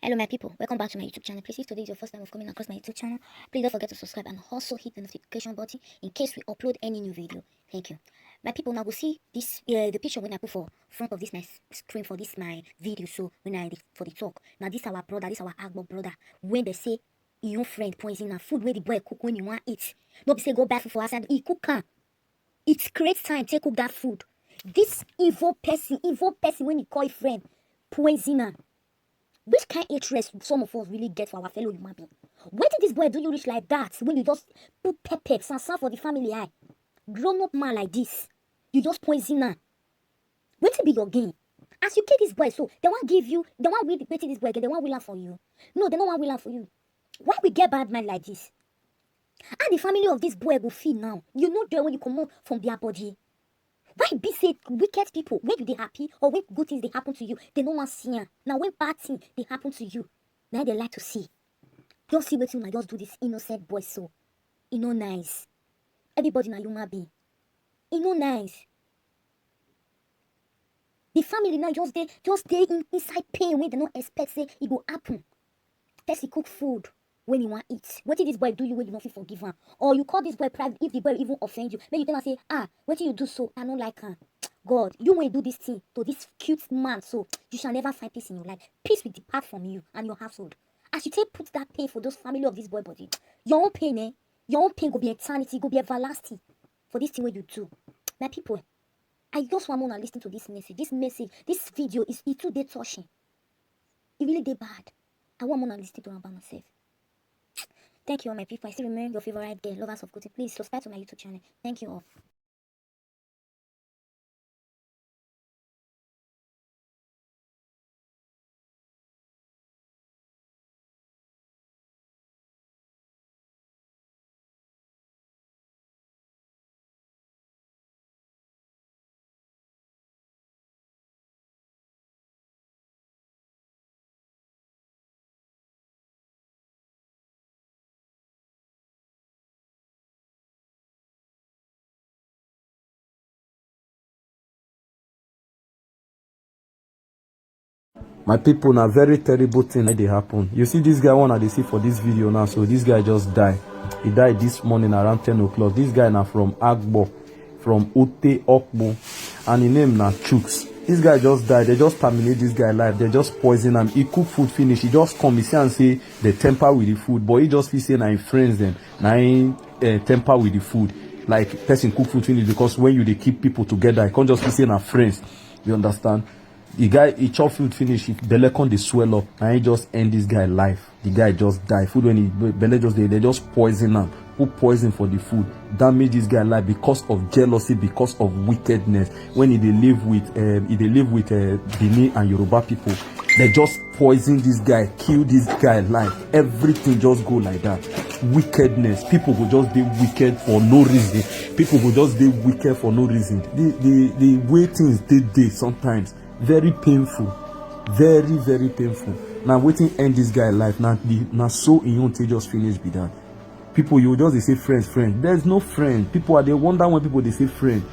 Hello my people, welcome back to my YouTube channel. Please, if today is your first time of coming across my YouTube channel, please don't forget to subscribe and also hit the notification button in case we upload any new video. Thank you. My people, now we'll see this the picture when I put for front of this my screen for this my video. So when I for the talk, now this our brother, this our Agbo brother. When they say your friend poison and food where the boy cook when you want eat, not be say go buy food for outside, he cook can. It creates time to cook that food. This evil person when you call a friend poisoner. Which kind of interest some of us really get for our fellow human being? When did this boy do you reach like that? When you just put pepper and for the family eye? Grown up man like this, you just poisoner. What to be your game? As you kill this boy, so they won't give you, they won't wait this boy again, they won't will for you. No, they don't want will for you. Why we get bad man like this? And the family of this boy will feel now. You know there when you come out from their body. Why be say wicked people, when you they happy or when good things they happen to you, they don't want to see ya. Now when bad things they happen to you, now they like to see. Just see what you just do this innocent boy so. You know nice. Everybody now human being. You know nice. The family now just they inside pain when they don't expect say it will happen. Person cook food when you want eat. What did this boy do you when you not forgive him? Or you call this boy private if the boy even offend you. Then you tell him say, what did you do so? I don't like her. God, you when you do this thing to this cute man, so you shall never find peace in your life. Peace will depart from you and your household. As you take put that pain for those family of this boy body, your own pain, your own pain go be eternity, go be everlasting for this thing what you do. My people, I just want to listen to this message. This video is too dead touching. It really dead bad. I want to listen to it by myself. Thank you all my people. I still remember your favorite girl, lovers of good. Please subscribe to my YouTube channel. Thank you all. My people, na very terrible thing that they happen. You see this guy one they see for this video now, so this guy just died. He died this morning around 10 o'clock. This guy now from Agbo, from Ute Okbo, and his name na Chuks. This guy just died. They just terminate this guy life. They just poison him. He cook food finish. He just come, he say and say they temper with the food, but he just feel say na him friends then, na him temper with the food. Like person cook food finish, because when you they keep people together, you can't just be saying na friends. You understand? The guy, he chop food finish, belle con they swell up, and he just end this guy life. The guy just die. Food when he belle just they just poison him. Put poison for the food. Damage this guy life because of jealousy, because of wickedness. When they live with Bini and Yoruba people, they just poison this guy, kill this guy life. Everything just go like that. Wickedness. People will just be wicked for no reason. People will just be wicked for no reason. The way things they sometimes. Very painful, very very painful. Now waiting end this guy life. Now so in your just finish be that. People you just they say friends. There's no friend. People are they wonder when people they say friend.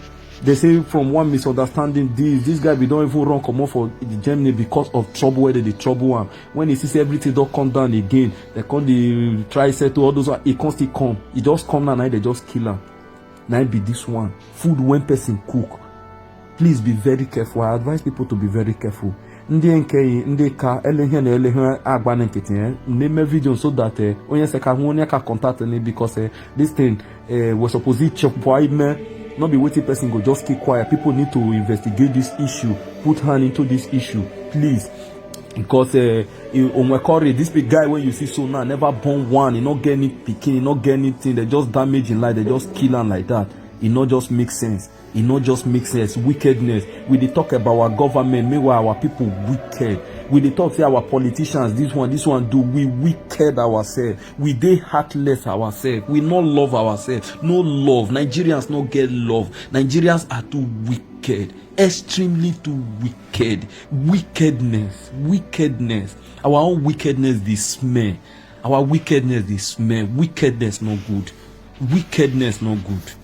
They say from one misunderstanding this guy we don't even run come off for the Germany because of trouble where they trouble him. When he sees everything don't come down again, they come the try settle all those. He can't still come. He just come now they just kill him. Now it be this one food when person cook. Please be very careful. I advise people to be very careful. Ndị ka elehe agba na nkịtị name video so that onye se ka onye ka contact me, because this thing was supposed to check for ime, not be waiting person go just keep quiet. People need to investigate this issue, put hand into this issue, please. Because this big guy when you see so now never born one, he not get any picking, he not get anything, they just damage in life, they just kill him like that. It not just make sense. It not just make sense. Wickedness. We dey talk about our government, meanwhile our people wicked. We dey talk say our politicians, this one do, we wicked ourselves. We dey heartless ourselves. We not love ourselves. No love. Nigerians not get love. Nigerians are too wicked. Extremely too wicked. Wickedness. Our own wickedness this smell. Our wickedness this smell. Wickedness not good. Wickedness not good.